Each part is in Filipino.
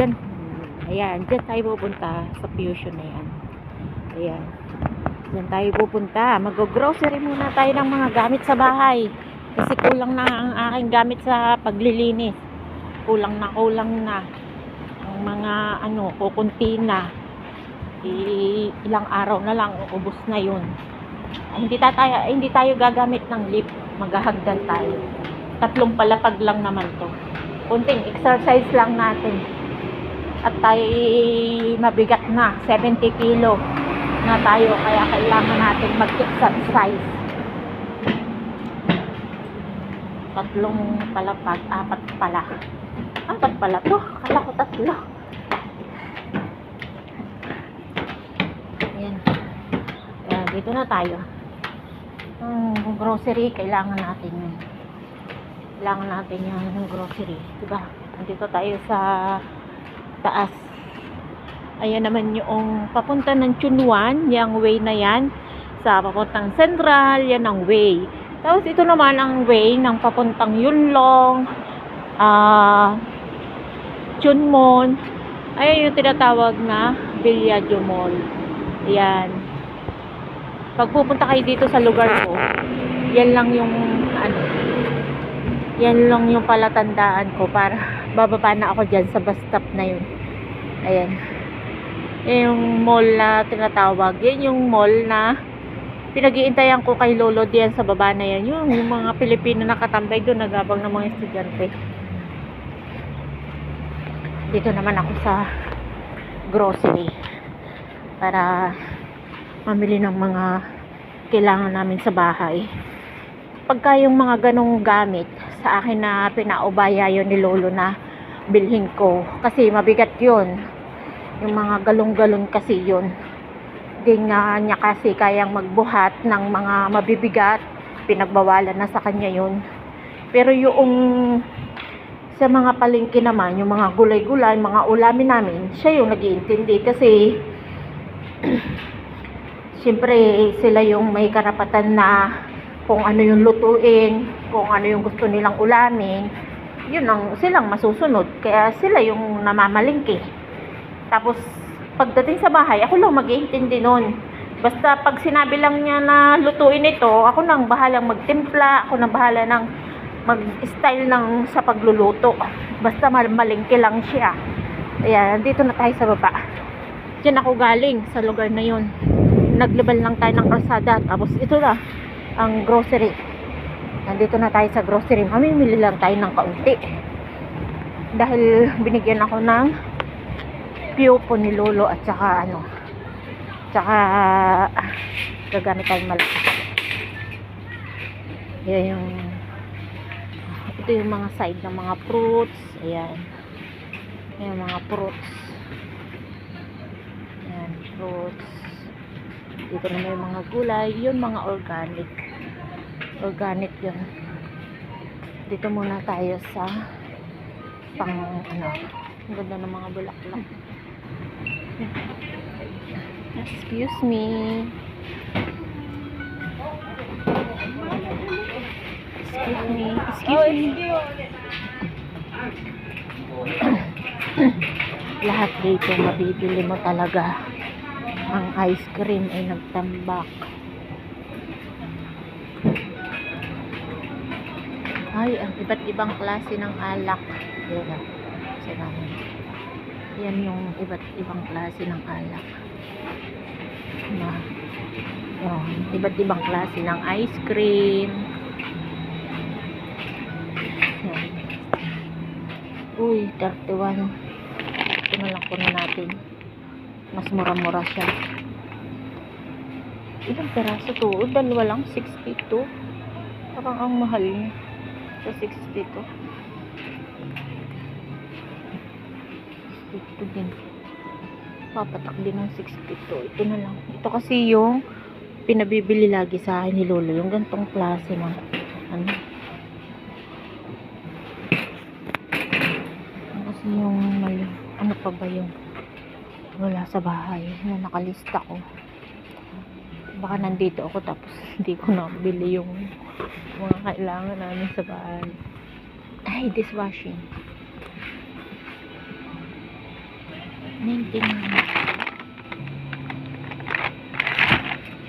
Diyan. Ayan, diyan tayo pupunta sa Fusion na yan. Ayan. Diyan tayo pupunta. Mag-grocery muna tayo ng mga gamit sa bahay. Kasi kulang na ang aking gamit sa paglilinis. Kulang na ang mga kukunti na. Ilang araw na lang ubos na 'yun. Hindi tayo gagamit ng lift. Maghahagdan tayo. 3 palapag lang naman 'to. Kunting exercise lang natin. At tayo mabigat na 70 kilo na tayo, kaya kailangan natin mag-exercise. 3 palapag, 4 pala. 4 pala to. Kala ko 3. Ayan. Ayan, dito na tayo. Grocery, kailangan natin yun. Kailangan natin yung grocery. Diba? Nandito tayo sa taas. Ayan naman yung papunta ng Chunwan, yung way na yan. Sa papuntang Central, yan ang way. Tapos ito naman ang way ng papuntang Yunlong, Chunmon. Ayan yung tinatawag na Villaggio Mall. Ayan. Pag pupunta kayo dito sa lugar ko, yan lang yung palatandaan ko para bababa na ako dyan sa bus stop na yun. Ayan. Yung mall na tinatawag, yan yung mall na pinag-iintayan ko kay Lolo diyan sa baba na yan. Yung mga Pilipino nakatambay doon, nagabang ng mga estudyante. Dito naman ako sa grocery para mamili ng mga kailangan namin sa bahay. Pagka yung mga ganong gamit sa akin na pinaubaya yun ni Lolo na bilhin ko, kasi mabigat yun, yung mga galong-galon kasi yun, hindi nga niya kasi kayang magbuhat ng mga mabibigat, pinagbawalan na sa kanya yun. Pero yung sa mga palengke naman, yung mga gulay-gulay, mga ulamin namin, siya yung nag-iintindi kasi siyempre sila yung may karapatan na kung ano yung lutuin, kung ano yung gusto nilang ulamin, yun ang silang masusunod, kaya sila yung namamalengke. Tapos pagdating sa bahay, ako lang mag-iintindi nun. Basta pag sinabi lang niya na lutuin ito, ako nang bahalang magtimpla, ako nang bahala ng mag-style ng sa pagluluto. Basta malengke lang siya. Ayan, dito na tayo sa baba. Diyan ako galing sa lugar na yun. Naglibal lang tayo ng kalsada, tapos ito na ang grocery. Nandito na tayo sa grocery. Mamimili lang tayo ng kaunti. Dahil binigyan ako ng piyupo ni Lolo at saka gagamit tayong malaki. Yan ito yung mga side ng mga fruits. Ayan. Ayan mga fruits. Ayan, fruits. Dito na may mga gulay. Yun mga organic. Organic yun. Dito muna tayo sa ang ganda ng mga bulaklak. Excuse me. Lahat dito mabibili mo talaga. Ang ice cream ay nagtambak. Ay, ang iba't ibang klase ng alak. Yan yung iba't ibang klase ng alak. Iba't ibang klase ng ice cream. Yan. Uy, 31. Ito na lang kunin natin. Mas mura-mura siya. Ilang peraso to? Dalawa lang, 62. Parang ang mahal niya. Sa 62. Ito din. Papatak din ng 62. Ito na lang. Ito kasi yung pinabibili lagi sa akin ni Lolo. Yung gantong klase ng kasi yung mali. Ano pa ba yung wala sa bahay na nakalista ko. Baka nandito ako tapos hindi ko nabili yung mga kailangan namin sa bahay. Ay, dishwashing. maintenance.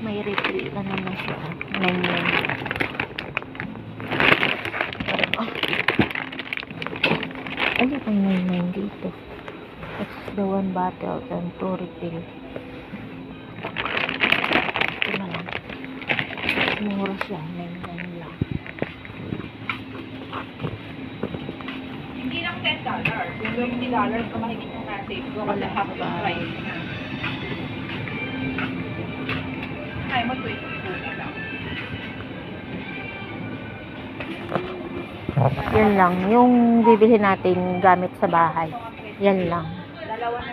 May refill na naman siya. 9. Ano kung 9 dito? That's the 1 bottle and 2 refill. Ito na lang. Mura siya. 9 lang. Hindi lang $10. Yung $20 kung makikita natin. Wala half the price na. Ay mo 22 na lang. Yan lang. Yung bibili natin gamit sa bahay. Yan lang. Dalawa na